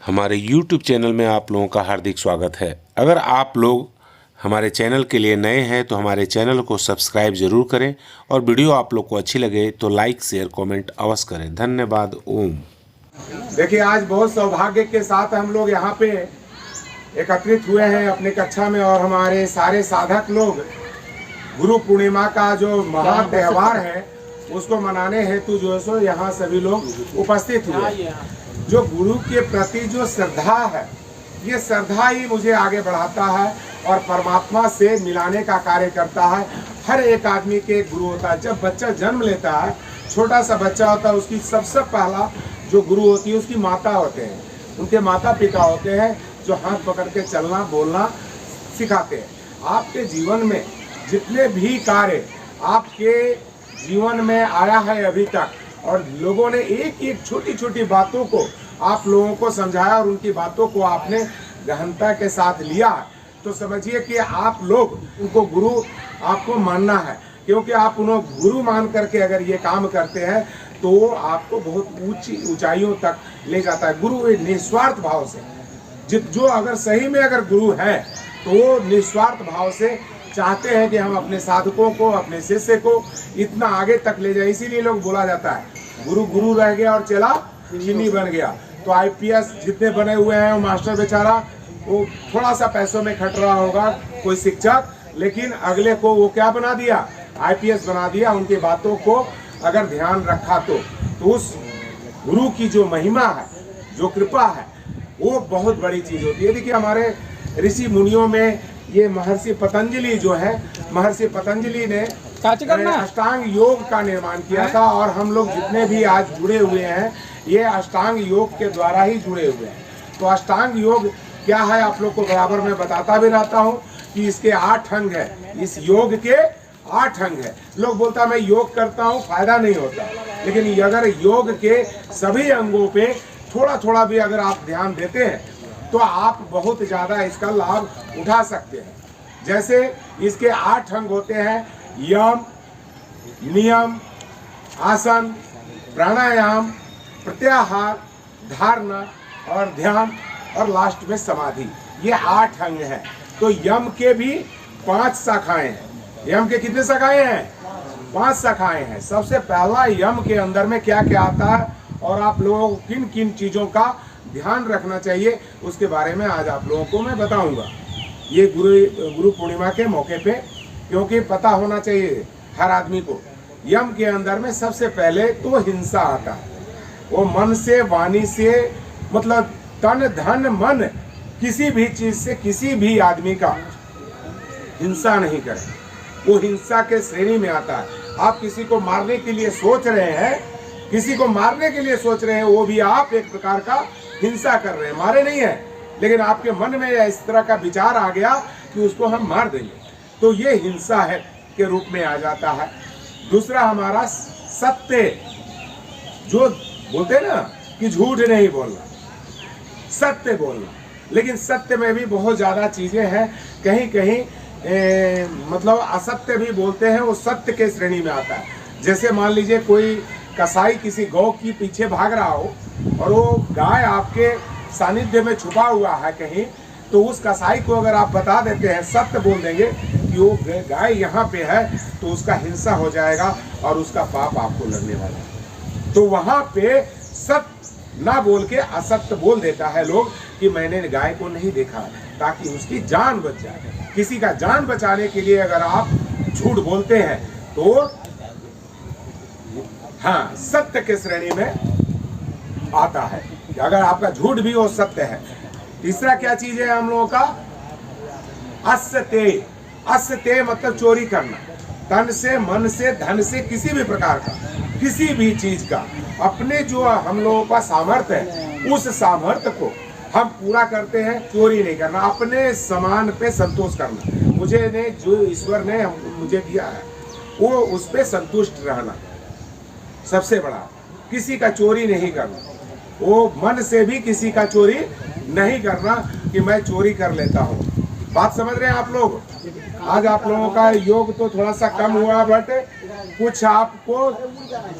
हमारे YouTube channel में आप लोगों का हार्दिक स्वागत है। अगर आप लोग हमारे चैनल के लिए नए हैं तो हमारे चैनल को सब्सक्राइब जरूर करें और वीडियो आप लोग को अच्छी लगे तो लाइक शेयर कमेंट अवश्य करें। धन्यवाद। ओम। देखिए, आज बहुत सौभाग्य के साथ हम लोग यहाँ पे एकत्रित हुए हैं अपने कक्षा में, और हमारे सारे साधक लोग गुरु पूर्णिमा का जो महा त्यौहार है उसको मनाने हेतु जो है सो यहाँ सभी लोग उपस्थित हुए। जो गुरु के प्रति जो श्रद्धा है, ये श्रद्धा ही मुझे आगे बढ़ाता है और परमात्मा से मिलाने का कार्य करता है। हर एक आदमी के एक गुरु होता है। जब बच्चा जन्म लेता है, छोटा सा बच्चा होता है, उसकी सबसे पहला जो गुरु होती है उसकी माता होते हैं, उनके माता पिता होते हैं जो हाथ पकड़ के चलना बोलना सिखाते हैं। आपके जीवन में जितने भी कार्य आपके जीवन में आया है अभी तक, और लोगों ने एक एक छोटी छोटी बातों को आप लोगों को समझाया और उनकी बातों को आपने गहनता के साथ लिया, तो समझिए कि आप लोग उनको गुरु आपको मानना है, क्योंकि आप उन्हें गुरु मान करके अगर ये काम करते हैं तो आपको बहुत ऊंची ऊंचाइयों तक ले जाता है। गुरु निस्वार्थ भाव से जो अगर सही में अगर गुरु है तो निस्वार्थ भाव से चाहते हैं कि हम अपने साधकों को, अपने शिष्य को इतना आगे तक ले जाए। इसीलिए लोग बोला जाता है गुरु गुरु रह गया और चेला चीनी बन गया। तो आईपीएस जितने बने हुए हैं वो मास्टर बेचारा वो थोड़ा सा पैसों में खट रहा होगा, कोई शिक्षक, लेकिन अगले को वो क्या बना दिया, आईपीएस बना दिया। उनकी बातों को अगर ध्यान रखा तो उस गुरु की जो महिमा है, जो कृपा है, वो बहुत बड़ी चीज होती है। देखिए, हमारे ऋषि मुनियों में ये महर्षि पतंजलि जो है, महर्षि पतंजलि ने अष्टांग योग का निर्माण किया था, और हम लोग जितने भी आज जुड़े हुए हैं ये अष्टांग योग के द्वारा ही जुड़े हुए हैं। तो अष्टांग योग क्या है आप लोग को बराबर मैं बताता भी रहता हूँ कि इसके 8 अंग है। इस योग के 8 अंग है। लोग बोलता मैं योग करता हूँ, फायदा नहीं होता, लेकिन अगर योग के सभी अंगों पे थोड़ा थोड़ा भी अगर आप ध्यान देते हैं तो आप बहुत ज़्यादा इसका लाभ उठा सकते हैं। जैसे इसके 8 अंग होते हैं: यम, नियम, आसन, प्राणायाम, प्रत्याहार, धारणा और ध्यान, और लास्ट में समाधि। ये 8 अंग हैं। तो यम के भी 5 शाखाएं हैं। यम के कितने शाखाएं हैं? 5 शाखाएं हैं। सबसे पहला यम के अंदर में क्या क्या आता है और आप लोगों को किन किन चीज़ों का ध्यान रखना चाहिए, उसके बारे में आज आप लोगों को मैं बताऊंगा। ये गुरु पूर्णिमा के मौके पे, क्योंकि पता होना चाहिए हर आदमी को। यम के अंदर में सबसे पहले तो हिंसा आता है। वो मन से, वाणी से, मतलब तन धन मन, किसी भी चीज से किसी भी आदमी का हिंसा नहीं करे, वो हिंसा के श्रेणी में आता है। आप किसी को मारने के लिए सोच रहे हैं, किसी को मारने के लिए सोच रहे हैं, वो भी आप एक प्रकार का हिंसा कर रहे हैं। मारे नहीं है, लेकिन आपके मन में इस तरह का विचार आ गया कि उसको हम मार देंगे, तो ये हिंसा है के रूप में आ जाता है। दूसरा हमारा सत्य, जो बोलते हैं ना कि झूठ नहीं बोलना, सत्य बोलना। लेकिन सत्य में भी बहुत ज्यादा चीजें हैं, कहीं कहीं मतलब असत्य भी बोलते हैं, वो सत्य के श्रेणी में आता है। जैसे मान लीजिए कोई कसाई किसी गौ के पीछे भाग रहा हो और वो गाय आपके सानिध्य में छुपा हुआ है कहीं, तो उस कसाई को अगर आप बता देते हैं, सत्य बोल देंगे कि वो गाय यहाँ पे है, तो उसका हिंसा हो जाएगा और उसका पाप आपको लगने वाला है। तो वहाँ पे सत्य ना बोल के असत्य बोल देता है लोग कि मैंने गाय को नहीं देखा, ताकि उसकी जान बच जाए। किसी का जान बचाने के लिए अगर आप झूठ बोलते हैं तो हाँ, सत्य के श्रेणी में आता है कि अगर आपका झूठ भी हो सत्य है। तीसरा क्या चीज है हम लोगों का? असत्य। असत्य मतलब चोरी करना, तन से, मन से, धन से, किसी भी प्रकार का, किसी भी चीज का। अपने जो हम लोगों का सामर्थ्य है, उस सामर्थ्य को हम पूरा करते हैं। चोरी नहीं करना, अपने समान पे संतोष करना। मुझे ने जो ईश्वर ने मुझे दिया है वो उस पे संतुष्ट रहना सबसे बड़ा। किसी का चोरी नहीं करना, वो मन से भी किसी का चोरी नहीं करना कि मैं चोरी कर लेता हूँ। बात समझ रहे हैं आप लोग? आज आप लोगों का योग तो थोड़ा सा कम हुआ, बट कुछ आपको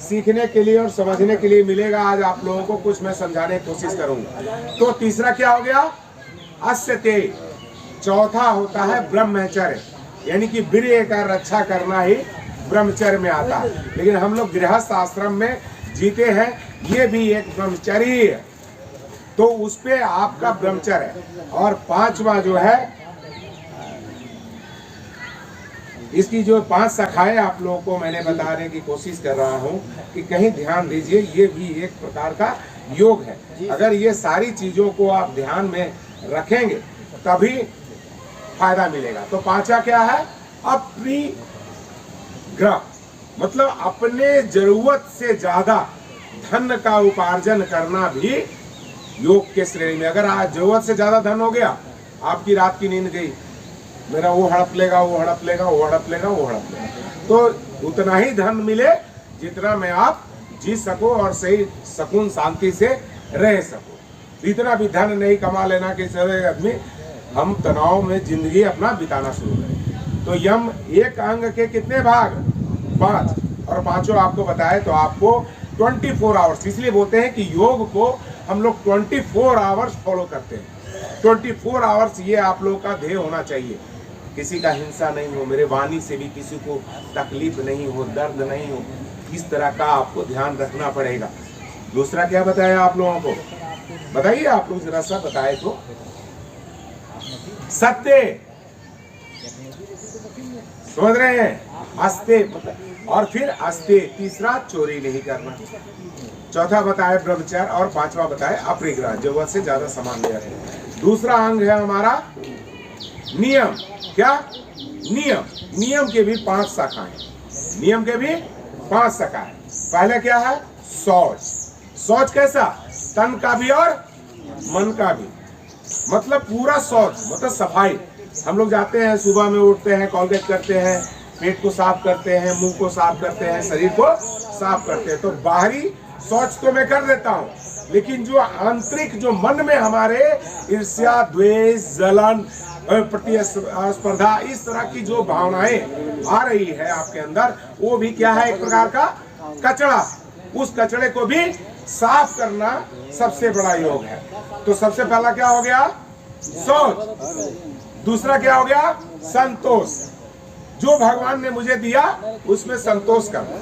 सीखने के लिए और समझने के लिए मिलेगा। आज आप लोगों को कुछ मैं समझाने की कोशिश करूंगा। तो तीसरा क्या हो गया? अस्यते। चौथा होता है ब्रह्मचर्य, यानी कि वीर्य का रक्षा करना ही ब्रह्मचर्य में आता है। लेकिन हम लोग गृहस्थ आश्रम में जीते हैं, ये भी एक ब्रह्मचर्य ही है, तो उस पे आपका ब्रह्मचर्य है। और पांचवा जो है, इसकी जो 5 शाखाएं आप लोगों को मैंने बताने की कोशिश कर रहा हूं कि कहीं ध्यान दीजिए, ये भी एक प्रकार का योग है। अगर ये सारी चीजों को आप ध्यान में रखेंगे तभी फायदा मिलेगा। तो पांचवा क्या है? अपरिग्रह, मतलब अपने जरूरत से ज्यादा धन का उपार्जन करना भी योग के श्रेणी में। अगर आज जरूरत से ज्यादा धन हो गया, आपकी रात की नींद गई, मेरा वो हड़प लेगा, वो हड़प लेगा, वो हड़प लेगा, वो हड़प लेगा, तो उतना ही धन मिले जितना में आप जी सको और सही सुकून शांति से रह सको। इतना भी धन नहीं कमा लेना कि सारे आदमी हम तनाव में जिंदगी अपना बिताना शुरू करें। तो यम एक अंग के कितने भाग? 5, और पांचों आपको बताए तो आपको 24 आवर्स, इसलिए बोलते हैं कि योग को हम लोग 24 आवर्स फॉलो करते हैं। 24 आवर्स ये आप लोगों का ध्येय होना चाहिए। किसी का हिंसा नहीं हो, मेरे वाणी से भी किसी को तकलीफ नहीं हो, दर्द नहीं हो, इस तरह का आपको ध्यान रखना पड़ेगा। दूसरा क्या बताया आप लोगों को? बताइए आप लोग जरा सा बताए तो। सत्य, समझ रहे हैं? अस्ते, और फिर अस्ते, तीसरा चोरी नहीं करना, चौथा बताया ब्रह्मचर्य, और पांचवा बताया अपरिग्रह, जरूरत से ज्यादा सामान ले रहे। दूसरा अंग है हमारा नियम। क्या? नियम। नियम के भी 5 शाखाएं, नियम के भी 5 शाखाएं। पहले क्या है? शौच। शौच कैसा? तन का भी और मन का भी, मतलब पूरा शौच, मतलब सफाई। हम लोग जाते हैं, सुबह में उठते हैं, कॉलगेट करते हैं, पेट को साफ करते हैं, मुंह को साफ करते हैं, शरीर को साफ करते हैं। तो बाहरी शौच तो मैं कर देता हूँ, लेकिन जो आंतरिक, जो मन में हमारे ईर्ष्या, द्वेष, जलन, प्रतिस्पर्धा, इस तरह की जो भावनाएं आ रही है आपके अंदर, वो भी क्या है? एक प्रकार का कचरा। उस कचरे को भी साफ करना सबसे बड़ा योग है। तो सबसे पहला क्या हो गया? शौच। दूसरा क्या हो गया? संतोष। जो भगवान ने मुझे दिया उसमें संतोष करना।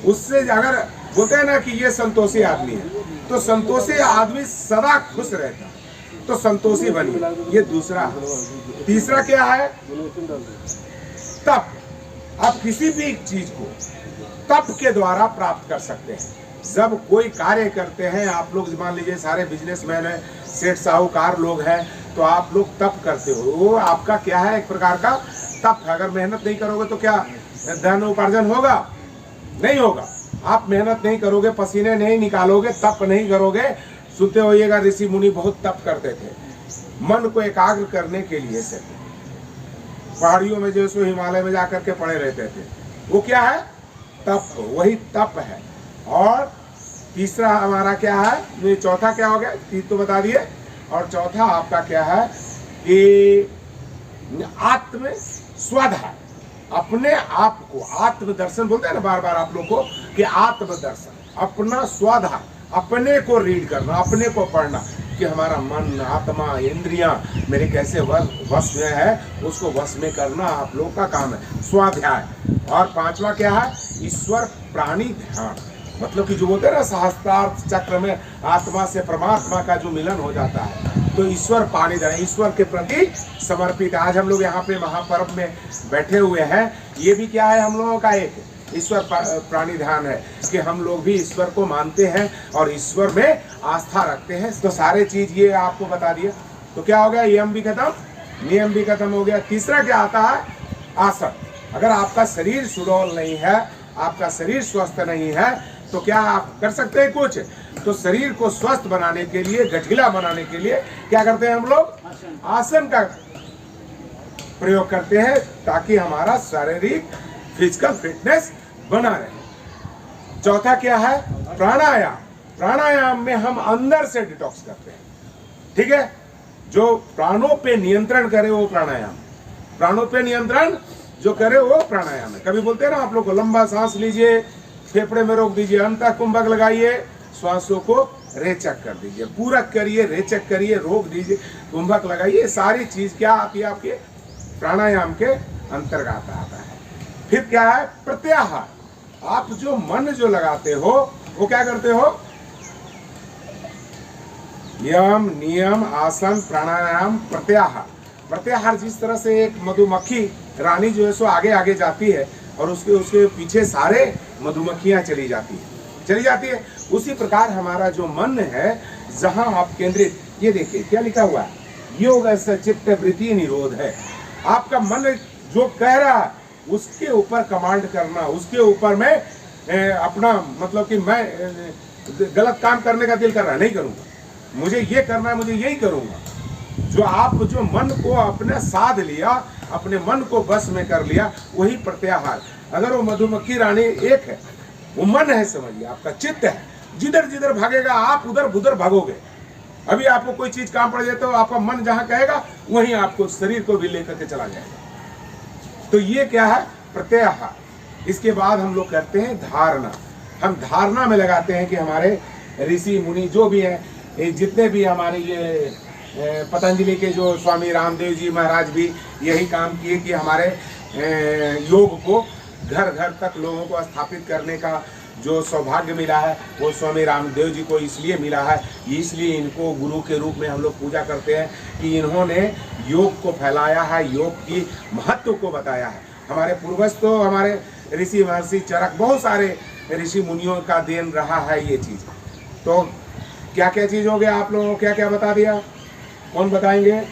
उससे अगर बोलते हैं ना कि ये संतोषी आदमी है, तो संतोषी आदमी सदा खुश रहता है, तो संतोषी बनिए। ये दूसरा। तीसरा क्या है? तप। आप किसी भी चीज को तप के द्वारा प्राप्त कर सकते हैं। जब कोई कार्य करते हैं, आप लोग मान लीजिए सारे बिजनेसमैन हैं, सेठ साहूकार लोग हैं, तो आप लोग तप करते हो, वो आपका क्या है? एक प्रकार का तप है। अगर मेहनत नहीं करोगे तो क्या धन उपार्जन होगा? नहीं होगा। आप मेहनत नहीं करोगे, पसीने नहीं निकालोगे, तप नहीं करोगे। सुनते होइएगा ऋषि मुनि बहुत तप करते थे, मन को एकाग्र करने के लिए से पहाड़ियों में जो सो हिमालय में जाकर के पड़े रहते थे। वो क्या है? तप। वही तप है। और तीसरा हमारा क्या है? ये चौथा क्या हो गया? 3 तो बता दिए। और चौथा आपका क्या है? कि आत्म स्वाध्याय, अपने आप को आत्मदर्शन बोलते हैं ना बार बार आप लोग को, कि आत्मदर्शन, अपना स्वाध्याय, अपने को रीड करना, अपने को पढ़ना कि हमारा मन, आत्मा, इंद्रियां मेरे कैसे वश में है, उसको वश में करना आप लोग का काम है, स्वाध्याय। और पांचवा क्या है? ईश्वर प्राणी ध्यान, मतलब कि जो बोलते हैं ना सहस्त्रार्थ चक्र में आत्मा से परमात्मा का जो मिलन हो जाता है, तो ईश्वर प्राणी ध्यान, ईश्वर के प्रति समर्पित। आज हम लोग यहाँ पे महापर्व में बैठे हुए हैं, ये भी क्या है? हम लोगों का एक ईश्वर प्राणी ध्यान है कि हम लोग भी ईश्वर को मानते हैं और ईश्वर में आस्था रखते हैं। तो सारे चीज ये आपको बता दिए। तो क्या हो गया? यम भी खत्म, नियम भी खत्म हो गया। तीसरा क्या आता है? आसन। अगर आपका शरीर सुडौल नहीं है, आपका शरीर स्वस्थ नहीं है, तो क्या आप कर सकते हैं कुछ? तो शरीर को स्वस्थ बनाने के लिए, गठीला बनाने के लिए क्या करते हैं हम लोग? आसन का प्रयोग करते हैं, ताकि हमारा शारीरिक फिजिकल फिटनेस बना रहे। चौथा क्या है? प्राणायाम। प्राणायाम में हम अंदर से डिटॉक्स करते हैं, ठीक है? जो प्राणों पे नियंत्रण करे वो प्राणायाम। प्राणों पे नियंत्रण जो करे वो प्राणायाम है। कभी बोलते हैं ना आप लोग को, लंबा सांस लीजिए, फेफड़े में रोक दीजिए, अंतः कुंभक लगाइए, श्वासों को रेचक कर दीजिए, पूरक करिए, रेचक करिए, रोक दीजिए, कुंभक लगाइए। सारी चीज क्या आती है आपके प्राणायाम के अंतर्गत आता है। फिर क्या है प्रत्याहार। आप जो मन जो लगाते हो वो क्या करते हो, यम नियम आसन प्राणायाम प्रत्याहार। प्रत्याहार जिस तरह से एक मधुमक्खी रानी जो है सो आगे आगे जाती है और उसके उसके पीछे सारे मधुमक्खियां चली जाती है, उसी प्रकार हमारा जो मन है जहां आप केंद्रित, ये देखिए क्या लिखा हुआ है, योग से चित्त वृत्ति निरोध है। आपका मन जो कह रहा है उसके ऊपर कमांड करना, उसके ऊपर मैं अपना मतलब कि मैं गलत काम करने का दिल कर रहा है, नहीं करूंगा, मुझे ये करना है, मुझे यही करूंगा। जो आप जो मन को अपने साध लिया, अपने मन को बस में कर लिया, वही प्रत्याहार। अगर वो मधुमक्खी रानी एक है, वो मन है, समझिए आपका चित्त है, जिधर जिधर भागेगा आप उधर उधर भागोगे। अभी आपको कोई चीज काम पड़ जाए तो आपका मन जहां कहेगा वहीं आपको शरीर को भी लेकर के चला जाएगा। तो ये क्या है प्रत्याहार। इसके बाद हम लोग करते हैं धारणा। हम धारणा में लगाते हैं कि हमारे ऋषि मुनि जो भी हैं, जितने भी हमारे ये पतंजलि के जो स्वामी रामदेव जी महाराज भी यही काम किए कि हमारे योग को घर घर तक लोगों को स्थापित करने का जो सौभाग्य मिला है वो स्वामी रामदेव जी को इसलिए मिला है, इसलिए इनको गुरु के रूप में हम लोग पूजा करते हैं कि इन्होंने योग को फैलाया है, योग की महत्व को बताया है। हमारे पूर्वज तो हमारे ऋषि महर्षि चरक, बहुत सारे ऋषि मुनियों का देन रहा है ये चीज। तो क्या क्या चीज हो गया, आप लोगों को क्या क्या बता दिया, कौन बताएंगे?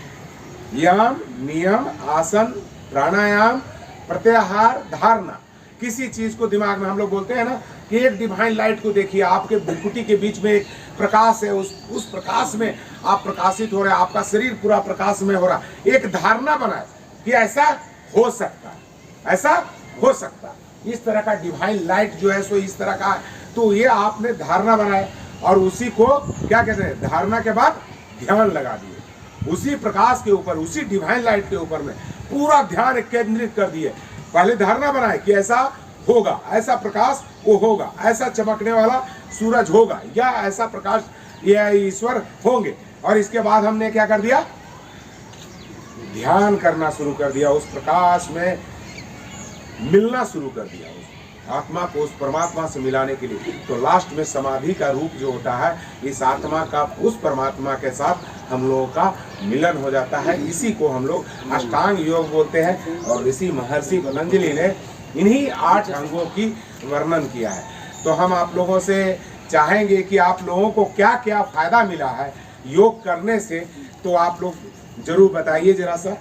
यम नियम आसन प्राणायाम प्रत्याहार धारणा। किसी चीज को दिमाग में हम लोग बोलते हैं ना कि एक डिवाइन लाइट को देखिए, आपके भ्रुकुटी के बीच में एक प्रकाश है, उस प्रकाश में आप प्रकाशित हो रहे हैं, आपका शरीर पूरा प्रकाश में हो रहा है। एक धारणा बनाए कि ऐसा हो सकता है, ऐसा हो सकता है, इस तरह का डिवाइन लाइट जो है सो इस तरह का है। तो ये आपने धारणा बनाए और उसी को क्या कहते हैं, धारणा के बाद ध्यान लगा दिए, उसी प्रकाश के ऊपर, उसी डिवाइन लाइट के ऊपर में पूरा ध्यान केंद्रित कर दिए। पहले धारणा बनाए कि ऐसा होगा, ऐसा प्रकाश वो होगा, ऐसा चमकने वाला सूरज होगा, या ऐसा प्रकाश ये ईश्वर होंगे। और इसके बाद हमने क्या कर दिया, ध्यान करना शुरू कर दिया, उस प्रकाश में मिलना शुरू कर दिया, उस आत्मा को उस परमात्मा से मिलाने के लिए। तो लास्ट में समाधि का रूप जो होता है, इस आत्मा का उस परमात्मा के साथ हम लोगों का मिलन हो जाता है। इसी को हम लोग अष्टांग योग बोलते हैं। और ऋषि महर्षि पतंजलि ने इन्हीं 8 अंगों की वर्णन किया है। तो हम आप लोगों से चाहेंगे कि आप लोगों को क्या क्या फायदा मिला है योग करने से, तो आप लोग जरूर बताइए जरा सा।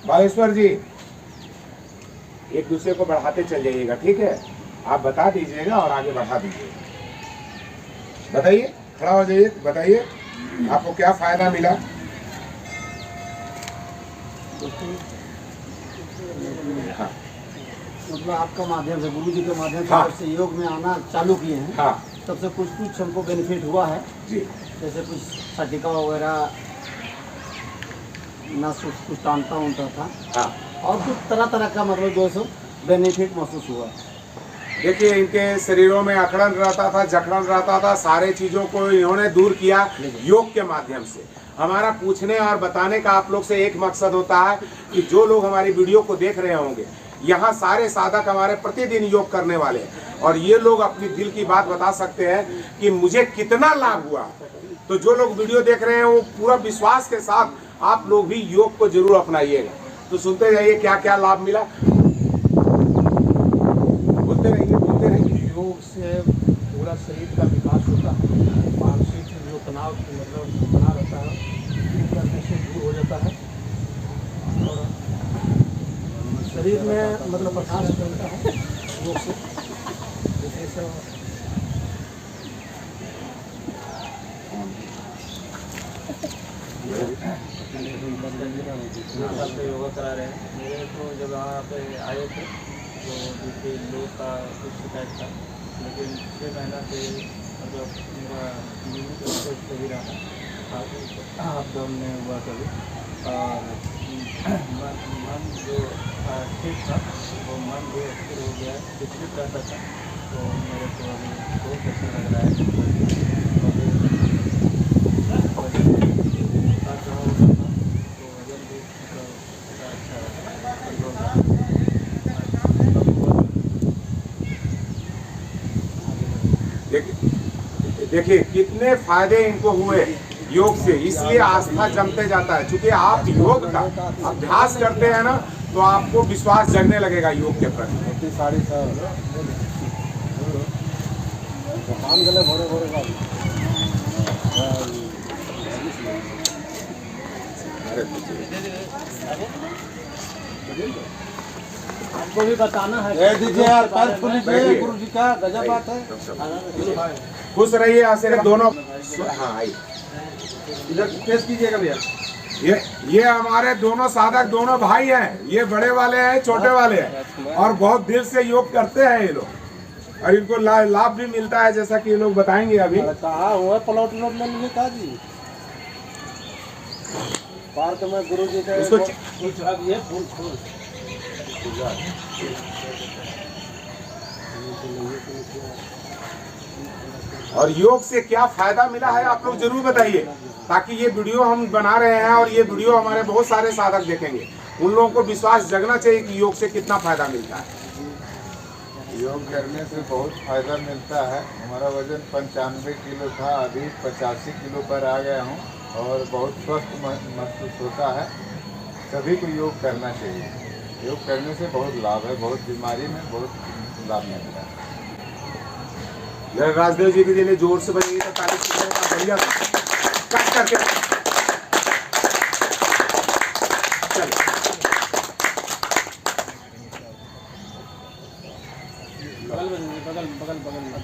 बालेश्वर जी, एक दूसरे को बढ़ाते चल जाइएगा, ठीक है? आप बता दीजिएगा और आगे बढ़ा दीजिएगा। बताइए, खड़ा हो जाइए, बताइए आपको क्या फायदा मिला। हाँ, मतलब आपका माध्यम से, गुरु जी के माध्यम से हाँ। जब से योग में आना चालू किए हैं, हाँ तब से कुछ कुछ हमको बेनिफिट हुआ है। जी, जैसे कुछ सटिका वगैरह ना कुछ टानता उनता था, हाँ। और कुछ तरह तरह का मतलब जो है सो बेनिफिट महसूस हुआ। देखिए, इनके शरीरों में अकड़न रहता था, जकड़न रहता था, सारे चीजों को इन्होंने दूर किया योग के माध्यम से। हमारा पूछने और बताने का आप लोग से एक मकसद होता है कि जो लोग हमारी वीडियो को देख रहे होंगे, यहाँ सारे साधक हमारे प्रतिदिन योग करने वाले हैं, और ये लोग अपनी दिल की बात बता सकते हैं कि मुझे कितना लाभ हुआ। तो जो लोग वीडियो देख रहे हैं वो पूरा विश्वास के साथ आप लोग भी योग को जरूर अपनाइएगा। तो सुनते जाइए क्या क्या लाभ मिला, बोलते रहिए। योग से पूरा शरीर का विकास होता है, मानसिक जो तनाव मतलब बना रहता है योग करने से दूर हो जाता है, और शरीर में मतलब प्रकाश मिलता है योग से। जैसे योगा करा रहे हैं। मेरे तो जब यहाँ पे आए थे तो देखिए लोग का कुछ शिकायत था, लेकिन 6 महीना से मतलब मेरा नियमित सही रहा, अप डाउन में हुआ कभी। और मन जो ठीक था वो मन भी स्थिर हो गया है। विचलित रहता था तो मेरे को अभी बहुत अच्छा लग रहा है। वजन होता था तो वजन भी मतलब अच्छा कंट्रोल रहा। देखिए कितने फायदे इनको हुए योग से, इसलिए आस्था जमते जाता है। क्योंकि आप योग का अभ्यास करते हैं ना तो आपको विश्वास जगने लगेगा योग के प्रति। हमको भी बताना है। दे दीजिए यार, पैर छू लीजिए, गुरु जी का गजब बात है। खुश रहिए आशीर्वाद दोनों। हाँ आइए इधर पेश कीजिएगा भैया। ये हमारे दोनों साधक दोनों भाई हैं। ये बड़े वाले हैं, छोटे वाले हैं, और बहुत दिल से योग करते हैं ये लोग, और इनको लाभ भी मिलता है जैसा कि ये लोग बताएंगे अभी। कहाँ हुआ प्लॉट लेने का जी? पार्क में गुरु जी का इसको ये फूल और योग से क्या फायदा मिला है आप लोग जरूर बताइए, ताकि ये वीडियो हम बना रहे हैं और ये वीडियो हमारे बहुत सारे साधक देखेंगे, उन लोगों को विश्वास जगना चाहिए कि योग से कितना फायदा मिलता है। योग करने से बहुत फायदा मिलता है। हमारा वजन 95 किलो था, अभी 85 किलो पर आ गया हूँ और बहुत स्वस्थ महसूस होता है। सभी को योग करना चाहिए। योग करने से बहुत लाभ है, बहुत बीमारी में बहुत लाभ मिलता है। राजदेव जी के लिए जोर से बजाइए तो तारीफ कीजिएगा, बढ़िया कट करके चलिए।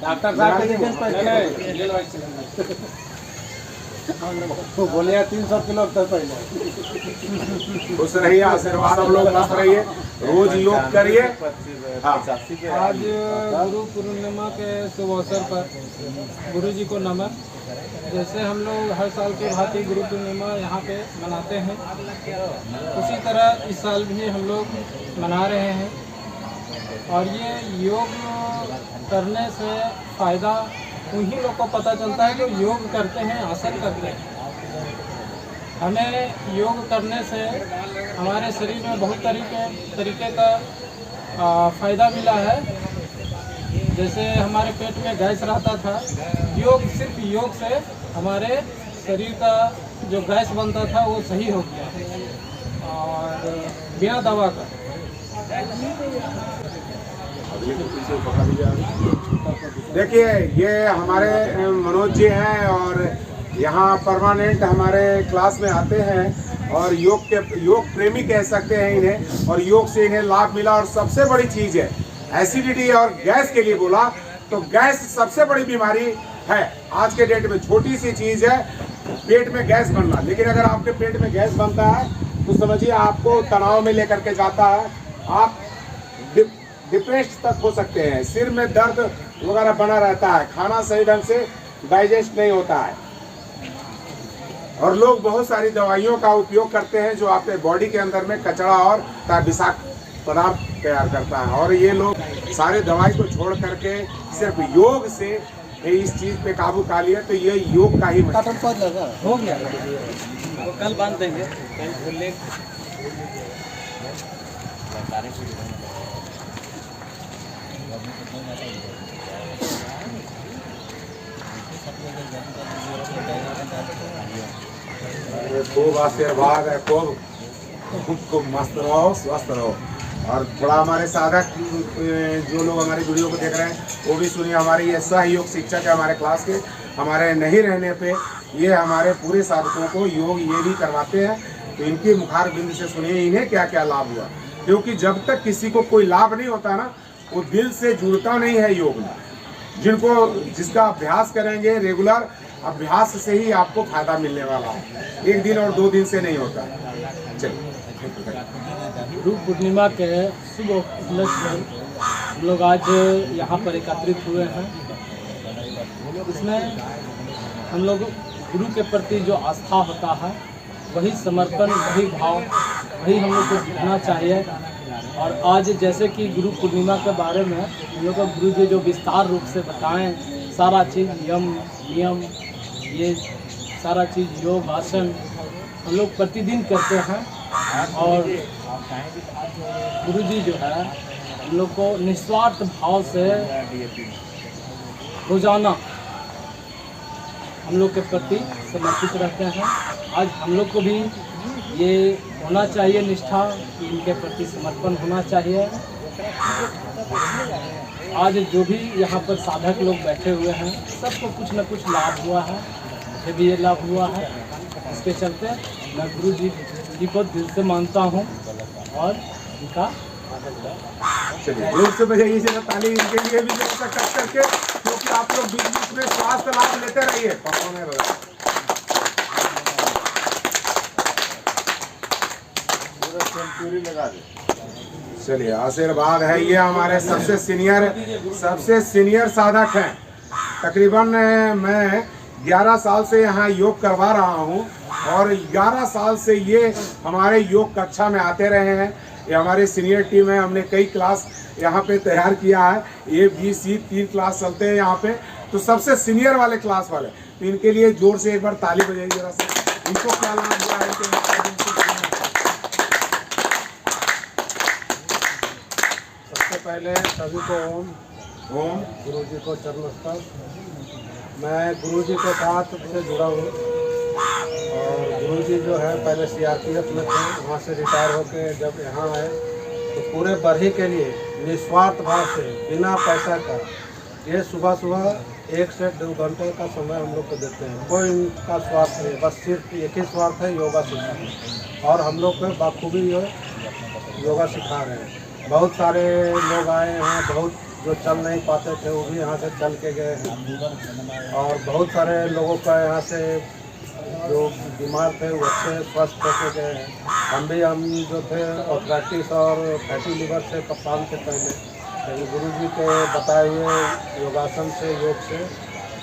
डॉक्टर साहब के दिक्कत बोले 300 किलो तक पहले। खुश रहिए, आशीर्वाद हम लोग मस्त रहिए, रोज योग करिए। आज गुरु पूर्णिमा के शुभ अवसर पर गुरु जी को नमन। जैसे हम लोग हर साल के भांति गुरु पूर्णिमा यहाँ पे मनाते हैं, उसी तरह इस साल भी हम लोग मना रहे हैं। और ये योग करने से फ़ायदा उन्हीं लोग को पता चलता है जो योग करते हैं, आसन करते हैं। हमें योग करने से हमारे शरीर में बहुत तरीके का फ़ायदा मिला है। जैसे हमारे पेट में गैस रहता था, सिर्फ योग से हमारे शरीर का जो गैस बनता था वो सही हो गया, और बिना दवा का। देखिए ये हमारे मनोज जी हैं और यहाँ परमानेंट हमारे क्लास में आते हैं, और योग प्रेमी कह सकते हैं इन्हें, और योग से इन्हें लाभ मिला। और सबसे बड़ी चीज़ है एसिडिटी और गैस के लिए बोला तो गैस सबसे बड़ी बीमारी है आज के डेट में। छोटी सी चीज़ है पेट में गैस बनना, लेकिन अगर आपके पेट में गैस बनता है तो समझिए आपको तनाव में लेकर के जाता है, आप डिप्रेस्ड तक हो सकते हैं, सिर में दर्द वगैरह बना रहता है, खाना सही ढंग से डाइजेस्ट नहीं होता है, और लोग बहुत सारी दवाइयों का उपयोग करते हैं जो आपके बॉडी के अंदर में कचरा और विषाक्त पदार्थ तैयार करता है। और ये लोग सारे दवाई को छोड़ करके सिर्फ योग से इस चीज़ पे काबू पा लिया, तो ये योग का ही हो गया, वो कल बांध देंगे, कल खुले। खूब आशीर्वाद है, खूब मस्त रहो, स्वस्थ रहो। और थोड़ा हमारे साधक जो लोग हमारी वीडियो को देख रहे हैं वो भी सुनिए। हमारे ये सहयोग शिक्षक है हमारे क्लास के, हमारे नहीं रहने पे ये हमारे पूरे साधकों को योग ये भी करवाते हैं, तो इनके मुखार बिंद से सुनिए इन्हें क्या क्या लाभ हुआ। क्योंकि जब तक किसी को कोई लाभ नहीं होता ना, वो दिल से जुड़ता नहीं है योग में। जिसका अभ्यास करेंगे, रेगुलर अभ्यास से ही आपको फायदा मिलने वाला है, एक दिन और 2 दिन से नहीं होता। चलिए, गुरु पूर्णिमा के शुभ उपलक्ष्य में हम लोग आज यहाँ पर एकत्रित हुए हैं। इसमें हम लोग गुरु के प्रति जो आस्था होता है वही समर्पण, वही भाव, वही हम लोग को दिखना चाहिए। और आज जैसे कि गुरु पूर्णिमा के बारे में हम लोग को गुरु जी जो विस्तार रूप से बताएं, सारा चीज़ यम नियम, ये सारा चीज़ योग आसन हम लोग प्रतिदिन करते हैं। और गुरु जी जो है हम लोग को निस्वार्थ भाव से रोजाना हम लोग के प्रति समर्पित रहते हैं। आज हम लोग को भी ये होना चाहिए निष्ठा कि इनके प्रति समर्पण होना चाहिए। आज जो भी यहाँ पर साधक लोग बैठे हुए हैं सबको कुछ न कुछ लाभ हुआ है, मुझे भी ये लाभ हुआ है। इसके चलते मैं गुरु जी को दिल से मानता हूँ और इनका चलिए जोर से बजाइए जरा ताली इनके लिए भी जरा सा कट करके, क्योंकि आप लोग बीच बीच में स्वास्थ्य लाभ लेते रहिए। पापा ने बताया सेंचुरी लगा दे। चलिए आशीर्वाद है, ये हमारे सबसे सीनियर साधक हैं। तकरीबन मैं 11 साल से यहाँ योग करवा रहा हूँ और 11 साल से ये हमारे योग कक्षा में आते रहे हैं। ये हमारे सीनियर टीम है, हमने कई क्लास यहाँ पे तैयार किया है। A B C 3 क्लास चलते हैं यहाँ पे, तो सबसे सीनियर वाले क्लास वाले, तो इनके लिए जोर से एक बार ताली बजाइए जरा सा। इनको क्या लाभ हुआ है इनके सबसे पहले सभी को ओम गुरु जी को चरणस्पर्श। मैं गुरु जी के साथ से जुड़ा हूँ और गुरु जी जो है पहले CRPF में थे, वहाँ से रिटायर होकर जब यहाँ आए तो पूरे बरही के लिए निस्वार्थ भाव से बिना पैसा का ये सुबह 1 से 2 घंटे का समय हम लोग को देते हैं। कोई इनका स्वार्थ नहीं, बस सिर्फ एक ही स्वार्थ है, योगा सिखाना। और हम लोग को बाखूबी योगा सिखा रहे हैं। बहुत सारे लोग आए हैं, बहुत जो चल नहीं पाते थे वो भी यहाँ से चल के गए हैं। और बहुत सारे लोगों का यहाँ से जो बीमार थे वो अच्छे स्वस्थ होके गए हैं। हम जो थे ऑर्थराइटिस और फैटी लिवर से परेशान थे पहले, लेकिन गुरु जी के बताए हुए योगासन से, योग से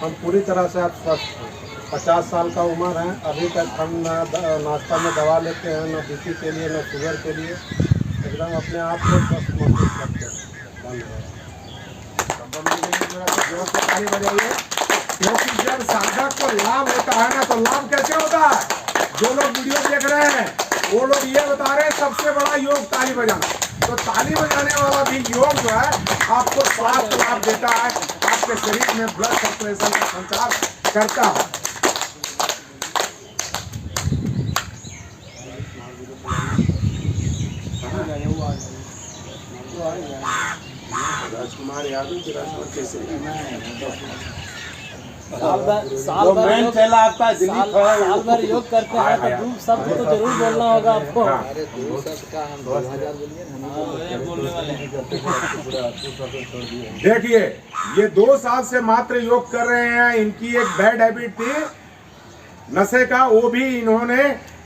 हम पूरी तरह से अब स्वस्थ हैं। 50 साल का उम्र है, अभी तक हम ना नाश्ता में दवा लेते हैं, ना BP के लिए, ना शुगर के लिए। एकदम अपने आप को स्वस्थ महसूस करते हैं। जोर से ताली बजाइए, क्योंकि जब साधक को लाभ होता है ना, तो लाभ कैसे होता है? जो लोग वीडियो देख रहे हैं वो लोग ये बता रहे हैं सबसे बड़ा योग ताली बजाना। तो ताली बजाने वाला भी योग जो है आपको स्वास्थ्य लाभ देता है, आपके शरीर में ब्लड सर्कुलेशन का संचार करता है। राजकुमार यादव की राजकुमार कैसे साल भर योग करते हैं तो ग्रुप शब्द तो जरूर बोलना होगा आपको। देखिए ये 2 साल से मात्र योग कर रहे हैं। इनकी एक बैड हैबिट थी नशे का, वो भी इन्होंने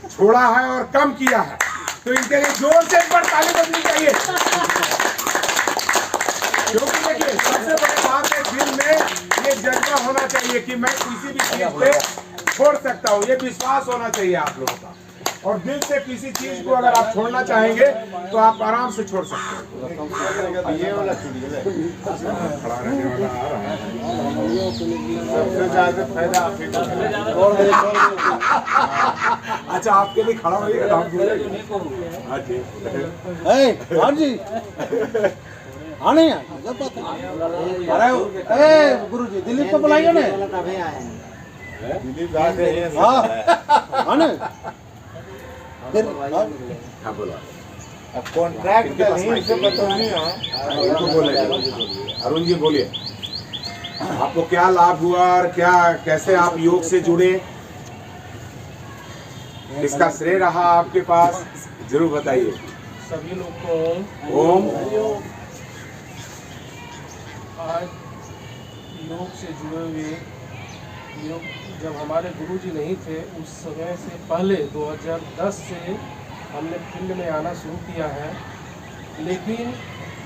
छोड़ा है और कम किया है। तो इनके लिए जोर से एक बार ताली बजनी चाहिए, क्योंकि देखिए सबसे बड़ी बात है दिल में ये जज्बा होना चाहिए कि मैं किसी भी चीज पे छोड़ सकता हूँ। ये विश्वास होना चाहिए आप लोगों का, और दिल से किसी चीज को अगर आप छोड़ना चाहेंगे तो आप आराम से छोड़ सकते हैं। ये वाला खड़ा रहने वाला आ रहा है, सबसे ज्यादा फायदा आप ही को अच्छा आपके लिए खड़ा होइएगा, हम बोलेंगे। हाँ ठीक आने अरे गुरु जी दिलीप को बुलाइए ना। दिलीप दास है। आने हाँ बोला, अब कॉन्ट्रैक्ट का नहीं से बतानी है। उनको बोले अरुण जी बोलिए, आपको क्या लाभ हुआ और क्या कैसे आप योग से जुड़े, इसका श्रेय रहा आपके पास, जरूर बताइए। सभी लोग को ओम। आज योग से जुड़े हुए, योग जब हमारे गुरुजी नहीं थे उस समय से पहले 2010 से हमने फील्ड में आना शुरू किया है। लेकिन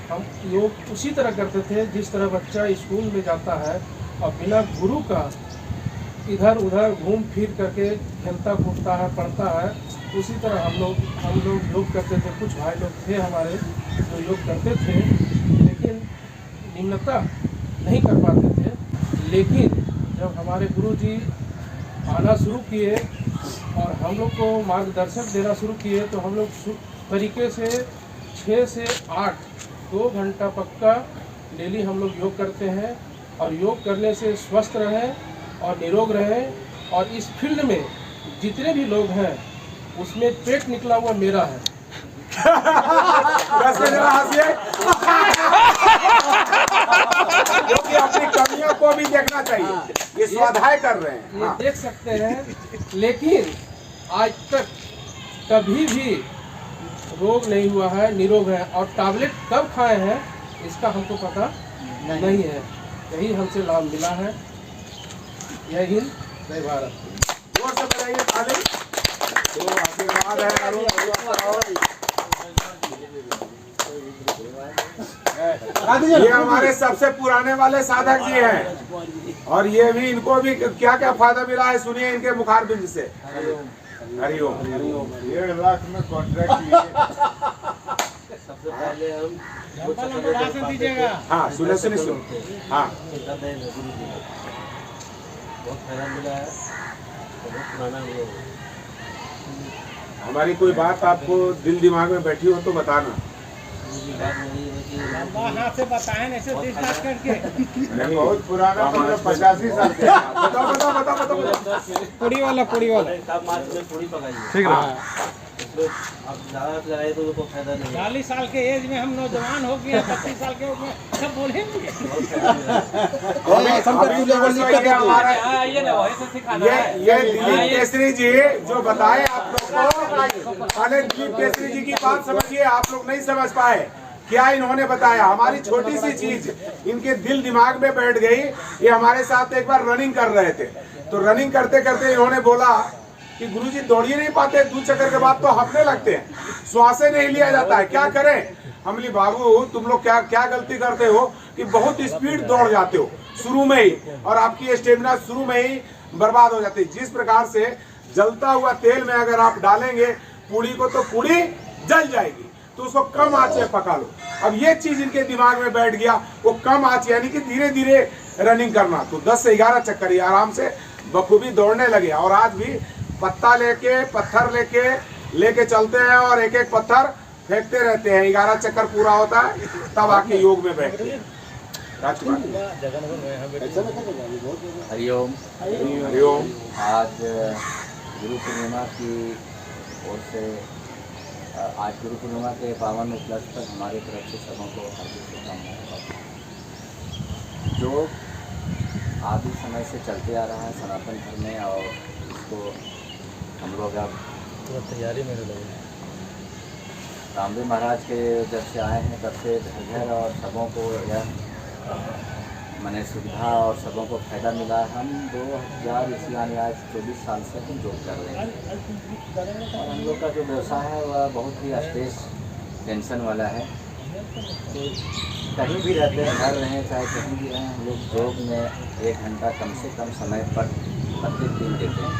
हम योग उसी तरह करते थे जिस तरह बच्चा स्कूल में जाता है और बिना गुरु का इधर उधर घूम फिर करके खेलता कूदता है, पढ़ता है, उसी तरह हम लोग योग करते थे। कुछ भाई लोग थे हमारे जो योग करते थे, लेकिन निम्नता नहीं कर पाते थे। लेकिन जब हमारे गुरुजी आना शुरू किए और हम लोग को मार्गदर्शक देना शुरू किए, तो हम लोग तरीके से 6 से 8 2 घंटा पक्का डेली हम लोग योग करते हैं। और योग करने से स्वस्थ रहें और निरोग रहें। और इस फील्ड में जितने भी लोग हैं उसमें पेट निकला हुआ मेरा है। जो कि अपनी कमियों को भी देखना चाहिए, ये स्वाध्याय कर रहे हैं। ये देख सकते हैं, लेकिन आज तक कभी भी रोग नहीं हुआ है, निरोग है। और टैबलेट कब खाए हैं इसका हमको पता नहीं है। यही हमसे लाभ मिला है। जय हिंद, जय भारत। जोर से बताइए ताली। तो आशीर्वाद है ये हमारे सबसे पुराने वाले साधक जी हैं, और ये भी, इनको भी क्या क्या फायदा मिला है सुनिए इनके मुखारबिंद से। हरिओम। 1.5 लाख में कॉन्ट्रैक्ट लिए। सबसे पहले हम हाँ सुने हाँ बहुत फायदा मिला है। बहुत पुराना हम लोग हमारी कोई बात आपको दिल दिमाग में बैठी हो तो बताना। बात नहीं है कि हाथ से बताएं ऐसे डिस्कस करके। नहीं, बहुत पुराना, मतलब 85 साल के। बताओ। पूरी वाला तब मार्च में पूरी पकाई है। ठीक है। इसमें अब ज़्यादा लगाए तो कोई फायदा नहीं है। 40 साल के एज में हम नौजवान हो गए, 25 साल के में सब बोलेंगे। ये दिलीप केसरी जी जो बताए आप लोग को, पहले दिलीप केसरी जी की बात समझिए, आप लोग नहीं समझ पाए क्या इन्होंने बताया। हमारी छोटी सी चीज इनके दिल दिमाग में बैठ गई। ये हमारे साथ एक बार रनिंग कर रहे थे, तो रनिंग करते करते इन्होंने बोला कि गुरुजी दौड़ ही नहीं पाते, 2 चक्कर के बाद तो हफने लगते हैं, श्वासें नहीं लिया जाता है, क्या करें। हम बोले बाबू तुम लोग क्या क्या गलती करते हो कि बहुत स्पीड दौड़ जाते हो शुरू में ही, और आपकी स्टेमिना शुरू में ही बर्बाद हो जाती है। जिस प्रकार से जलता हुआ तेल में अगर आप डालेंगे पूड़ी को, तो पूड़ी जल जाएगी, तो उसको कम आंच में पका लो। अब ये चीज इनके दिमाग में बैठ गया, वो कम आंच यानी कि धीरे धीरे रनिंग करना। तो 10 से 11 चक्कर ही आराम से बखूबी दौड़ने लगे। और आज भी पत्ता लेके, पत्थर लेके चलते हैं और एक एक पत्थर फेंकते रहते हैं। 11 चक्कर पूरा होता है तब आके योग में बैठते हैं। हरिओम। हरिओम। आज गुरु पूर्णिमा की ओर से, आज गुरु पूर्णिमा के पावन उपलक्ष्य पर हमारी तरफ से सबों को हार्दिक शुभकामनाएं। जो आदि समय से चलते आ रहा है सनातन धर्म में, और इसको हम लोग अब तैयारी में लगे। रामदेव महाराज के जब से आए हैं तब से घर और सबों को यह मैंने सुविधा और सबों को फायदा मिला। हम 2000 यानी आज 24 साल से हम जॉब कर रहे हैं, और हम लोग का जो व्यवसाय है वह बहुत ही स्ट्रेस टेंशन वाला है। तो कहीं भी रहते हैं, घर रहें चाहे कहीं भी रहें, हम लोग जॉब में 1 घंटा कम से कम समय पर प्रत्येक दिन देते हैं।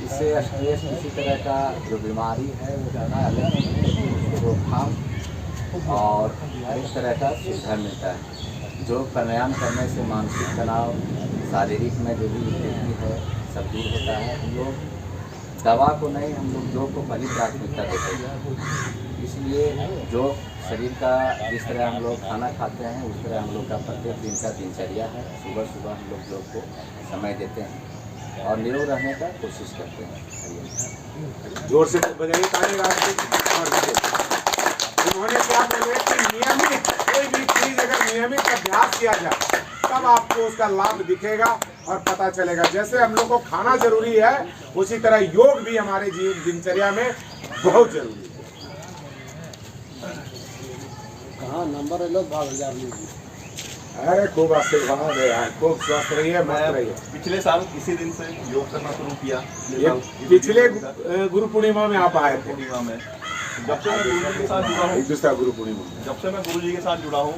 इससे स्ट्रेस किसी तरह का जो बीमारी है वो ज़्यादा अलग उसको रोकथाम और हर एक तरह का सुविधा मिलता है। जो प्राणायाम करने से मानसिक तनाव, शारीरिक में जो भी स्थिति है सब दूर होता है। हम लोग दवा को नहीं, हम लोग योग को पहली प्राथमिकता देते हैं। इसलिए जो शरीर का जिस तरह हम लोग खाना खाते हैं उस तरह हम लोग का प्रत्येक दिन का दिनचर्या है। सुबह सुबह हम लोग योग को समय देते हैं और निरोग रहने का कोशिश करते हैं। जोर से बजाइए ताली। उन्होंने क्या बोले कि नियमित कोई भी चीज अगर नियमित अभ्यास किया जाए तब आपको उसका लाभ दिखेगा और पता चलेगा। जैसे हम लोग को खाना जरूरी है, उसी तरह योग भी हमारे जीवन दिनचर्या में बहुत जरूरी है। कहाँ नंबर है लोग 12,000 लीजिए। अरे खूब आशीर्वाद है यार, खूब स्वस्थ रहिए, मस्त रहिए। पिछले साल इसी दिन से योग करना शुरू किया। ये पिछले गुरु पूर्णिमा में आप आए थे। पूर्णिमा में जब से मैं गुरु जी के साथ जुड़ा हूँ, दूसरा गुरु पूर्णिमा में जब से मैं गुरु जी के साथ जुड़ा हूँ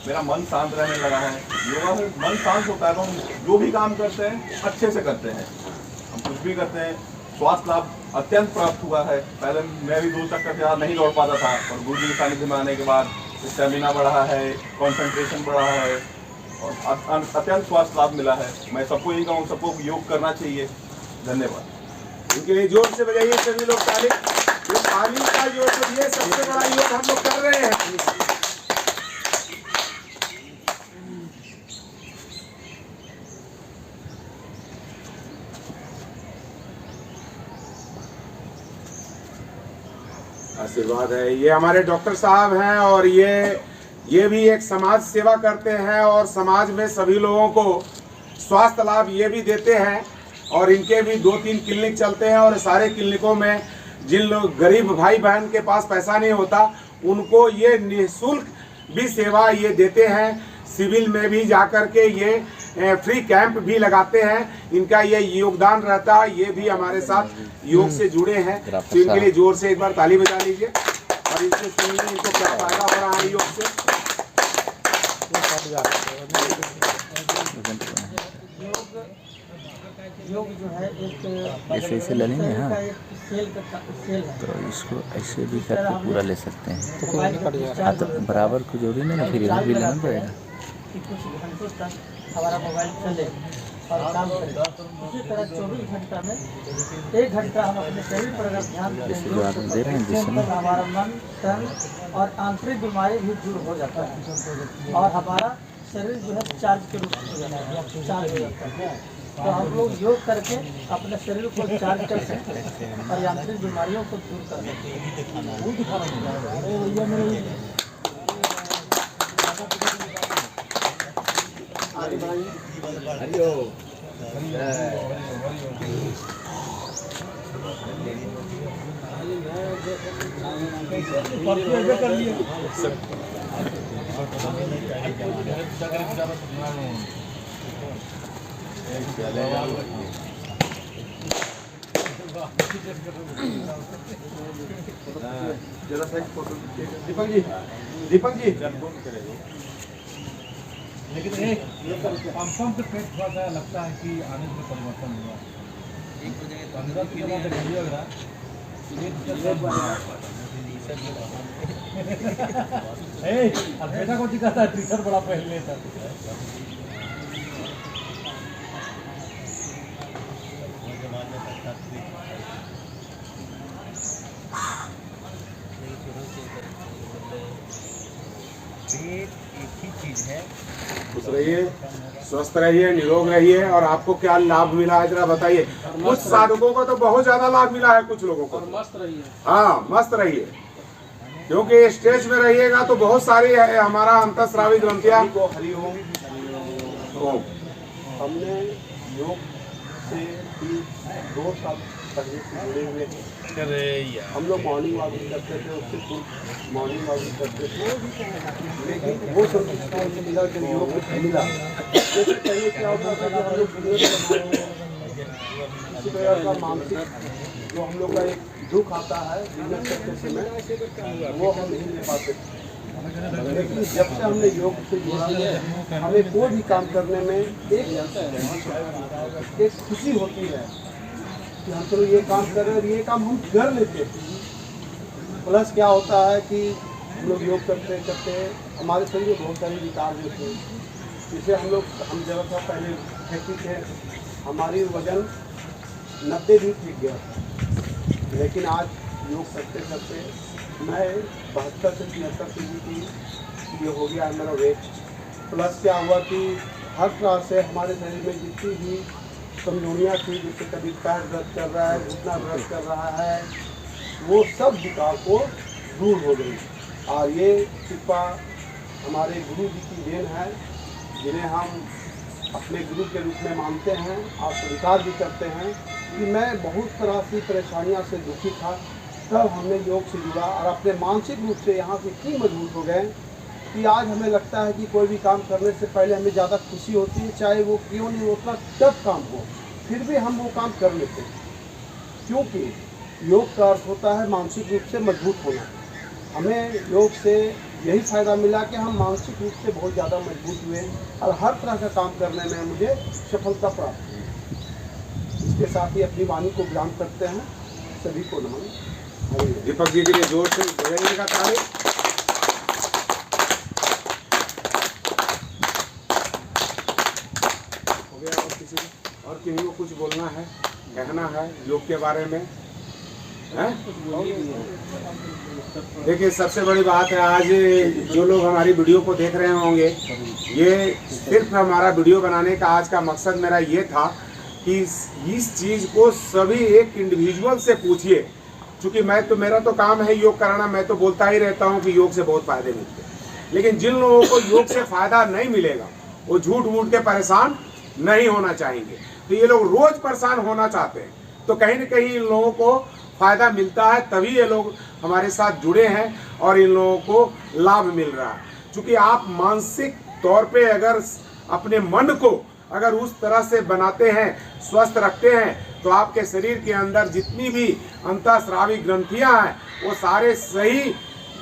मेरा मन शांत रहने लगा है। योगा से मन शांत होता है तो हम जो भी काम करते हैं अच्छे से करते हैं। हम कुछ भी करते हैं, स्वास्थ्य लाभ अत्यंत प्राप्त हुआ है। पहले मैं भी 2 चक्कर से ज़्यादा नहीं दौड़ पाता था, और गुरु जी के सानिध्य में आने के बाद स्टेमिना बढ़ा है, कंसंट्रेशन बढ़ा है और अत्यंत स्वास्थ्य लाभ मिला है। मैं सबको यही कहूँ, सबको योग करना चाहिए। धन्यवाद। इनके लिए जोर से बजाइए सभी लोग ताली। ये ताली का जो ये सबसे बड़ा योग हम लोग कर रहे हैं। आशीर्वाद है। ये हमारे डॉक्टर साहब हैं और ये भी एक समाज सेवा करते हैं और समाज में सभी लोगों को स्वास्थ्य लाभ ये भी देते हैं। और इनके भी 2-3 क्लिनिक चलते हैं और सारे क्लिनिकों में जिन लोग गरीब भाई बहन के पास पैसा नहीं होता उनको ये निःशुल्क भी सेवा ये देते हैं। सिविल में भी जाकर के ये फ्री कैंप भी लगाते हैं। इनका ये योगदान रहता है। ये भी हमारे साथ योग से जुड़े हैं, तो इनके लिए जोर से एक बार ताली बजा लीजिए और इनसे सुनिए इनको क्या फायदा हो रहा है योग से। योग जो है एक ऐसे लगेंगे। हाँ, सेल का सेल है। तो इसको ऐसे भी करके पूरा ले सकते हैं। तो हाँ, तो बराबर को जोड़ी ना, फिर इधर भी लेना पड़ेगा। कि कुछ घंटों तक हमारा मोबाइल चले और काम करे। उसी तरह 24 घंटा में 1 घंटा हम अपने शरीर पर अगर ध्यान जैसे जो आप दे रहे हैं, जिसमें हमारा मन, तन और आंतरिक बीमारी भी दूर हो जाता है और हमारा शरीर जो है चार्ज के रूप में हो जाता है। तो हम लोग योग करके अपने शरीर को चार्ज कर सकते हैं और यांत्रिक बीमारियों को दूर कर सकते हैं। जरा सा एक फोटो दीपक जी लेकिन एक पंप पे पेट थोड़ा सा लगता है कि आने से परिवर्तन हुआ। 15 किलो से घड़ी लग रहा है। अब बेटा को दिखाता है, टी-शर्ट बड़ा पहन लेता है। एक ही चीज़ है। खुश रहिए, स्वस्थ रहिए, निरोग रहिए। और आपको क्या लाभ मिला है जरा बताइए। कुछ साधकों को तो बहुत ज्यादा लाभ मिला है, कुछ लोगों को। मस्त रहिए। हाँ, मस्त रहिए, क्योंकि स्टेज में रहिएगा तो बहुत सारी है हमारा अंतःस्रावी ग्रंथियां। हरिओम। हमने योग से 2 साल पहले से जुड़े हुए हैं। हम लोग मॉर्निंग वॉकिंग करते थे, उससे पूर्व मॉर्निंग वॉकिंग करते थे, लेकिन वो संतुष्टता मुझे मिला जब योग में मिला। जैसे पहले क्या होता था कि हम लोग किसी प्रकार का मानसिक जो हम लोग का एक दुख आता है बिजनेस करते समय, वो हम नहीं ले पाते थे। लेकिन जब से हमने योग से जुड़ा है, हमें कोई भी काम करने में एक खुशी होती है कि हम चलो ये काम कर रहे हैं और ये काम हम कर लेते हैं। प्लस क्या होता है कि हम लोग योग करते करते हमारे शरीर में बहुत सारे विकार होते हैं। जैसे हम जब था पहले खेती थे, हमारी वजन 90 भी ठीक गया था, लेकिन आज योग करते करते मैं 72 से 73 केजी की ये हो गया है मेरा वेट। प्लस क्या हुआ कि हर तरह से हमारे शरीर में जितनी भी कमजोरियाँ थी, जैसे कभी पैर दर्द कर रहा है, घुटना दर्द कर रहा है, वो सब विकार को दूर हो गई। और ये कृपा हमारे गुरु जी की देन है, जिन्हें हम अपने गुरु के रूप में मानते हैं और स्वीकार भी करते हैं कि मैं बहुत तरह की परेशानियों से दुखी था, तब हमने योग से जुड़ा और अपने मानसिक रूप से यहाँ से इतनी मजबूत हो गए कि आज हमें लगता है कि कोई भी काम करने से पहले हमें ज़्यादा खुशी होती है, चाहे वो क्यों नहीं उतना टफ काम हो, फिर भी हम वो काम कर लेते हैं, क्योंकि योग का अर्थ होता है मानसिक रूप से मजबूत होना। हमें योग से यही फ़ायदा मिला कि हम मानसिक रूप से बहुत ज़्यादा मजबूत हुए और हर तरह का काम करने में मुझे सफलता प्राप्त हुई। इसके साथ ही अपनी वाणी को विराम करते हैं। सभी को नमन। हरि बोल। दीपक जी के लिए जोर से बजाइए का ताली। हो गया? और किसी को, और किसी को कुछ बोलना है, कहना है योग के बारे में है? देखिए, सबसे बड़ी बात है, आज जो लोग हमारी वीडियो को देख रहे होंगे, ये सिर्फ हमारा वीडियो बनाने का आज का मकसद मेरा ये था कि इस चीज़ को सभी एक इंडिविजुअल से पूछिए। क्योंकि मेरा तो काम है योग कराना, मैं तो बोलता ही रहता हूँ कि योग से बहुत फायदे मिलते हैं, लेकिन जिन लोगों को योग से फायदा नहीं मिलेगा वो झूठ मूठ के परेशान नहीं होना चाहेंगे। तो ये लोग रोज परेशान होना चाहते हैं, तो कहीं न कहीं इन लोगों को फायदा मिलता है, तभी ये लोग हमारे साथ जुड़े हैं और इन लोगों को लाभ मिल रहा है। क्योंकि आप मानसिक तौर पे अगर अपने मन को अगर उस तरह से बनाते हैं, स्वस्थ रखते हैं, तो आपके शरीर के अंदर जितनी भी अंतःस्रावी ग्रंथियां हैं वो सारे सही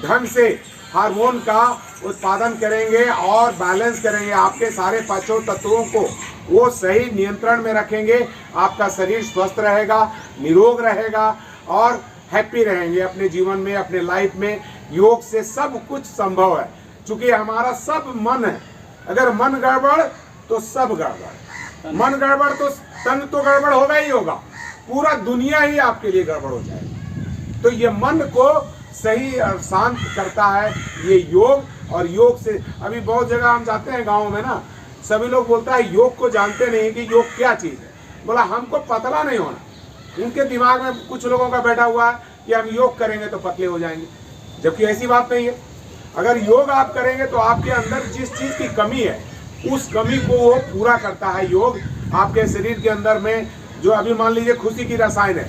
ढंग से हार्मोन का उत्पादन करेंगे और बैलेंस करेंगे। आपके सारे पांचों तत्वों को वो सही नियंत्रण में रखेंगे। आपका शरीर स्वस्थ रहेगा, निरोग रहेगा और हैप्पी रहेंगे अपने जीवन में, अपने लाइफ में। योग से सब कुछ संभव है, क्योंकि हमारा सब मन है। अगर मन गड़बड़ तो सब गड़बड़, मन गड़बड़ तो तन तो गड़बड़ होगा ही होगा, पूरा दुनिया ही आपके लिए गड़बड़ हो जाएगी। तो ये मन को सही और शांत करता है ये योग। और योग से अभी बहुत जगह हम जाते हैं गाँव में ना, सभी लोग बोलता है योग को जानते नहीं कि योग क्या चीज़ है। बोला हमको पतला नहीं होना, उनके दिमाग में कुछ लोगों का बैठा हुआ है कि हम योग करेंगे तो पतले हो जाएंगे, जबकि ऐसी बात नहीं है। अगर योग आप करेंगे तो आपके अंदर जिस चीज़ की कमी है उस कमी को वो पूरा करता है योग। आपके शरीर के अंदर में जो अभी मान लीजिए खुशी की रसायन है,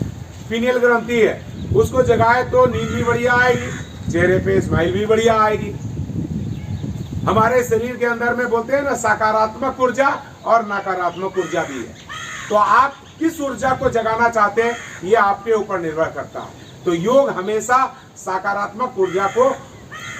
पीनियल ग्रंथि है, उसको जगाए तो नींद भी बढ़िया आएगी, चेहरे पे स्माइल भी बढ़िया आएगी। हमारे शरीर के अंदर में बोलते हैं ना, सकारात्मक ऊर्जा और नकारात्मक ऊर्जा भी है। तो आप किस ऊर्जा को जगाना चाहते हैं ये आपके ऊपर निर्भर करता है। तो योग हमेशा सकारात्मक ऊर्जा को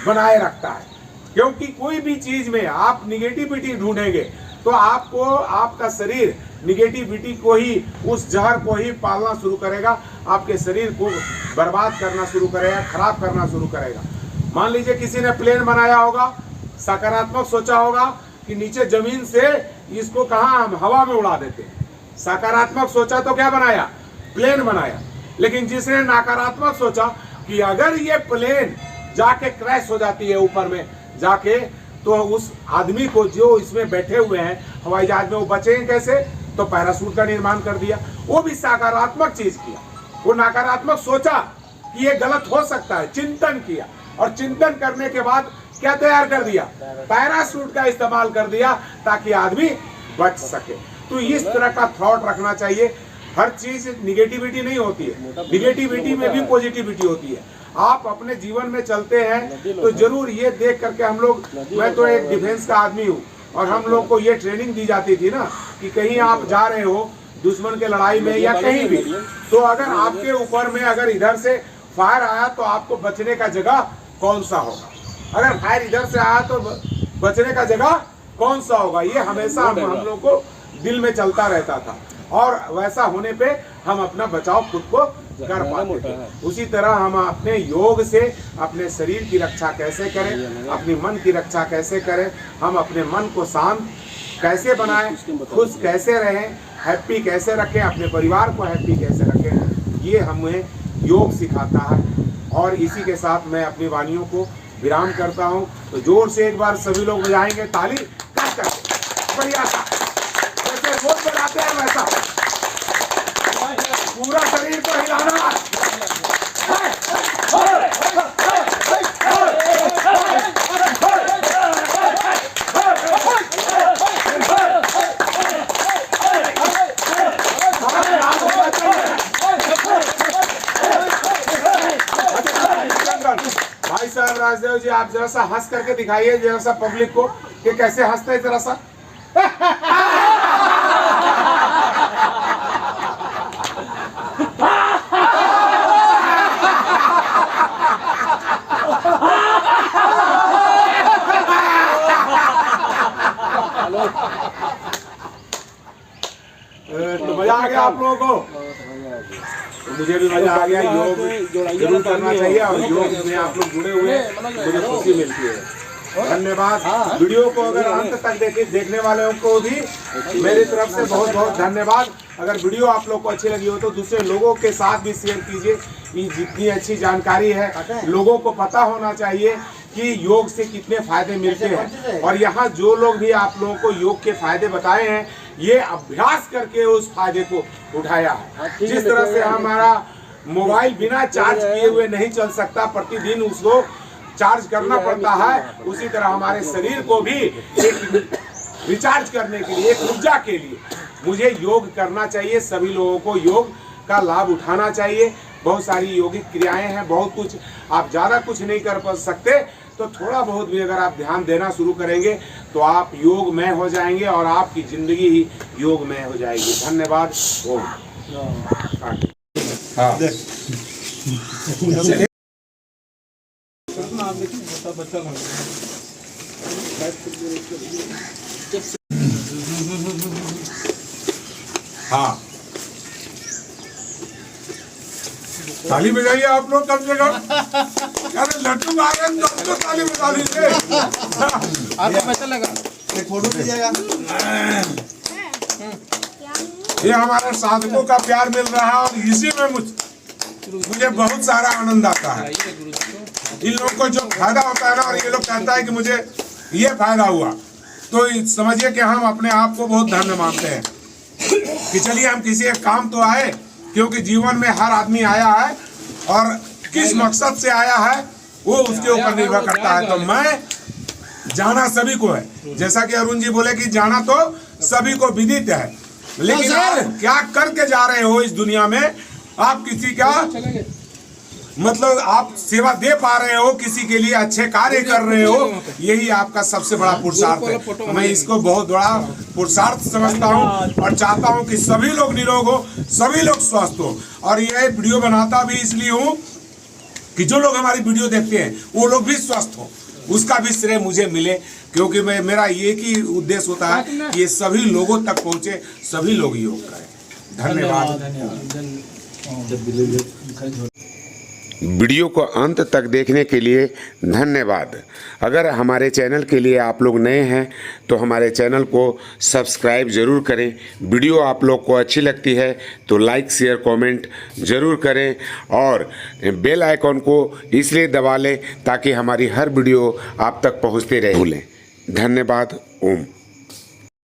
बनाए रखता है, क्योंकि कोई भी चीज में आप निगेटिविटी ढूंढेंगे तो आपको आपका शरीर निगेटिविटी को ही, उस जहर को ही पालना शुरू करेगा, आपके शरीर को बर्बाद करना शुरू करेगा, खराब करना शुरू करेगा। मान लीजिए किसी ने प्लेन बनाया होगा, सकारात्मक सोचा होगा कि नीचे जमीन से इसको कहाँ हम हवा में उड़ा देते हैं, सकारात्मक सोचा तो क्या बनाया, प्लेन बनाया। लेकिन जिसने नकारात्मक सोचा कि अगर ये प्लेन जाके क्रैश हो जाती है ऊपर में जाके, तो उस आदमी को जो इसमें बैठे हुए हैं हवाई जहाज में वो बचेंगे कैसे, तो पैराशूट का निर्माण कर दिया। वो भी सकारात्मक चीज किया, वो नकारात्मक सोचा कि ये गलत हो सकता है, चिंतन किया और चिंतन करने के बाद क्या तैयार कर दिया, पैराशूट का इस्तेमाल कर दिया ताकि आदमी बच सके। तो इस तरह का थॉट रखना चाहिए। हर चीज निगेटिविटी नहीं होती है, निगेटिविटी में भी पॉजिटिविटी होती है। आप अपने जीवन में चलते हैं तो जरूर ये देख करके हम लोग, मैं तो एक डिफेंस का आदमी हूँ और हम लोग को ये ट्रेनिंग दी जाती थी ना कि कहीं आप जा रहे हो दुश्मन के लड़ाई में या कहीं भी, तो अगर आपके ऊपर में अगर इधर से फायर आया तो आपको बचने का जगह कौन सा होगा, अगर फायर इधर से आया तो बचने का जगह कौन सा होगा, ये हमेशा हम लोग को दिल में चलता रहता था। और वैसा होने पे हम अपना बचाव खुद को कर पाते थे। उसी तरह हम अपने योग से अपने शरीर की रक्षा कैसे करें, अपने मन की रक्षा कैसे करें, हम अपने मन को शांत कैसे बनाएं, खुश कैसे रहें, हैप्पी कैसे रखें, अपने परिवार को हैप्पी कैसे रखें, ये हमें योग सिखाता है। और इसी के साथ मैं अपनी वाणियों को विराम करता हूँ। तो जोर से एक बार सभी लोग बजाएंगे ताली कस करके बढ़िया सा, जैसे रोज बजाते हैं वैसा पूरा शरीर को हिलाना। भाई साहब राजदेव जी, आप जरा सा हंस करके दिखाइए जरा सा पब्लिक को कि कैसे हंसते हैं, जरा सा। आप लोगों को? तो मुझे भी मजा आ गया। योग जरूर करना चाहिए और योग में आप लोग जुड़े हुए मुझे खुशी मिलती है। धन्यवाद। वीडियो को अगर अंत तक देखने वालों को भी मेरी तरफ से बहुत बहुत धन्यवाद। अगर वीडियो आप लोग को अच्छी लगी हो तो दूसरे लोगों के साथ भी शेयर कीजिए। ये जितनी अच्छी जानकारी है लोगों को पता होना चाहिए कि योग से कितने फायदे मिलते हैं। और यहाँ जो लोग भी आप लोगों को योग के फायदे बताए हैं ये अभ्यास करके उस फायदे को उठाया है। जिस तरह से हमारा मोबाइल बिना चार्ज किए हुए नहीं चल सकता, प्रतिदिन उसको चार्ज करना पड़ता है, उसी तरह हमारे शरीर को भी एक रिचार्ज करने के लिए, एक ऊर्जा के लिए मुझे योग करना चाहिए। सभी लोगों को योग का लाभ उठाना चाहिए। बहुत सारी योगिक क्रियाएं हैं, बहुत कुछ। आप ज़्यादा कुछ नहीं कर सकते तो थोड़ा बहुत भी अगर आप ध्यान देना शुरू करेंगे तो आप योगमय हो जाएंगे और आपकी जिंदगी ही योगमय हो जाएगी। धन्यवाद। ओम। हाँ हाँ, ताली बजाइए आप लोग कम से कम। अरे लड्डू आ गए तो ताली बजा लीजिए। आपको पैसा लगा एक फोटो लीजिएगा। ये हमारे साधकों का प्यार मिल रहा है और इसी में मुझे बहुत सारा आनंद आता है। इन लोगों को जो फायदा होता है ना, और ये लोग कहता है कि मुझे ये फायदा हुआ, तो समझिए कि हम अपने आप को बहुत धन्य मानते हैं कि चलिए हम किसी एक काम तो आए। क्योंकि जीवन में हर आदमी आया है और किस मकसद से आया है वो उसके ऊपर निर्भर करता है। तो मैं जाना सभी को है, जैसा कि अरुण जी बोले कि जाना तो सभी को विदित है, लेकिन आप क्या करके जा रहे हो इस दुनिया में, आप किसी का मतलब आप सेवा दे पा रहे हो, किसी के लिए अच्छे कार्य कर रहे हो, यही आपका सबसे बड़ा पुरुषार्थ है। मैं इसको बहुत बड़ा पुरुषार्थ समझता हूँ और चाहता हूँ कि सभी लोग निरोग हो, सभी लोग स्वस्थ हो। और ये वीडियो बनाता भी इसलिए हूँ कि जो लोग हमारी वीडियो देखते हैं वो लोग भी स्वस्थ हो, उसका भी श्रेय मुझे मिले। क्योंकि मेरा एक ही उद्देश्य होता है कि ये सभी लोगों तक पहुँचे, सभी लोग योग करें। धन्यवाद। वीडियो को अंत तक देखने के लिए धन्यवाद। अगर हमारे चैनल के लिए आप लोग नए हैं तो हमारे चैनल को सब्सक्राइब ज़रूर करें। वीडियो आप लोग को अच्छी लगती है तो लाइक शेयर कमेंट ज़रूर करें और बेल आइकॉन को इसलिए दबा लें ताकि हमारी हर वीडियो आप तक पहुंचते रहे। धन्यवाद। ओम।